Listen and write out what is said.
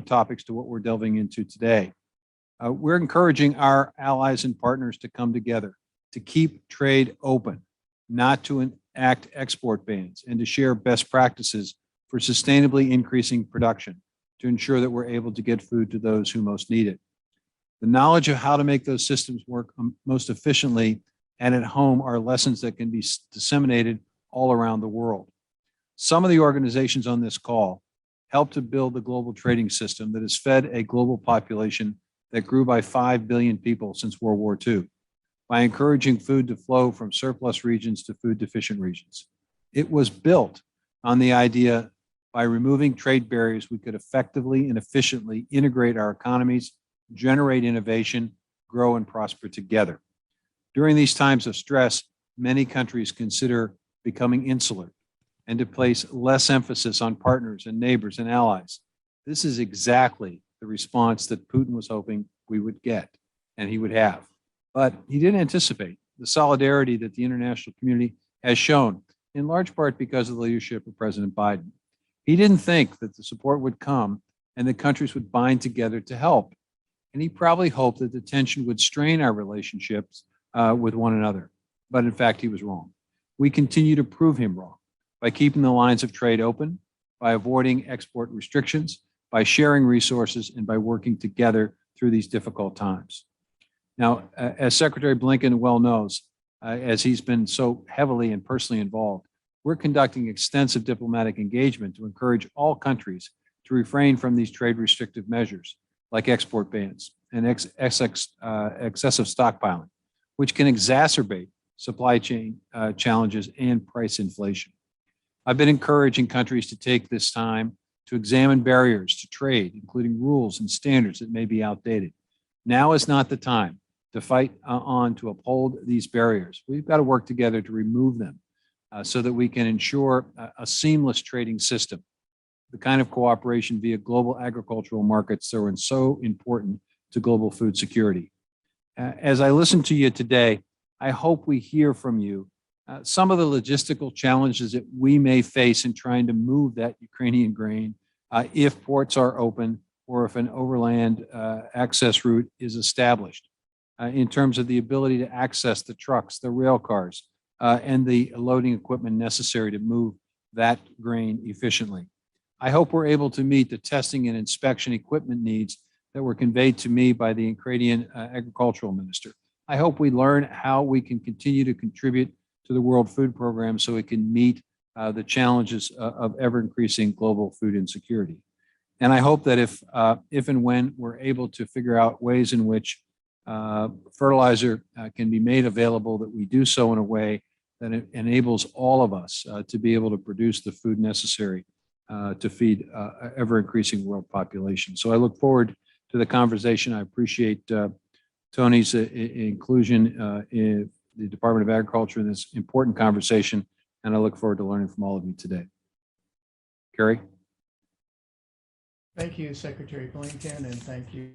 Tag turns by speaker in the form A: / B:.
A: topics to what we're delving into today. We're encouraging our allies and partners to come together, to keep trade open, not to enact export bans, and to share best practices for sustainably increasing production to ensure that we're able to get food to those who most need it. The knowledge of how to make those systems work most efficiently and at home are lessons that can be disseminated all around the world. Some of the organizations on this call help to build the global trading system that has fed a global population that grew by 5 billion people since World War II, by encouraging food to flow from surplus regions to food deficient regions. It was built on the idea by removing trade barriers, we could effectively and efficiently integrate our economies, generate innovation, grow and prosper together. During these times of stress, many countries consider becoming insular and to place less emphasis on partners and neighbors and allies. This is exactly the response that Putin was hoping we would get and he would have. But he didn't anticipate the solidarity that the international community has shown, in large part because of the leadership of President Biden. He didn't think that the support would come and the countries would bind together to help. And he probably hoped that the tension would strain our relationships with one another. But in fact, he was wrong. We continue to prove him wrong by keeping the lines of trade open, by avoiding export restrictions, by sharing resources, and by working together through these difficult times. Now, as Secretary Blinken well knows, as he's been so heavily and personally involved, we're conducting extensive diplomatic engagement to encourage all countries to refrain from these trade restrictive measures, like export bans and excessive stockpiling, which can exacerbate supply chain challenges and price inflation. I've been encouraging countries to take this time to examine barriers to trade, including rules and standards that may be outdated. Now is not the time to fight on to uphold these barriers. We've got to work together to remove them so that we can ensure a seamless trading system, the kind of cooperation via global agricultural markets that are so important to global food security. As I listen to you today, I hope we hear from you some of the logistical challenges that we may face in trying to move that Ukrainian grain if ports are open or if an overland access route is established, in terms of the ability to access the trucks, the rail cars, and the loading equipment necessary to move that grain efficiently. I hope we're able to meet the testing and inspection equipment needs that were conveyed to me by the Ukrainian agricultural minister. I hope we learn how we can continue to contribute to the World Food Program so it can meet the challenges of ever-increasing global food insecurity. And I hope that if and when we're able to figure out ways in which fertilizer can be made available, that we do so in a way that it enables all of us to be able to produce the food necessary to feed ever-increasing world population. So I look forward to the conversation. I appreciate Tony's inclusion in the Department of Agriculture in this important conversation, and I look forward to learning from all of you today. Kerry?
B: Thank you, Secretary Blinken, and thank you.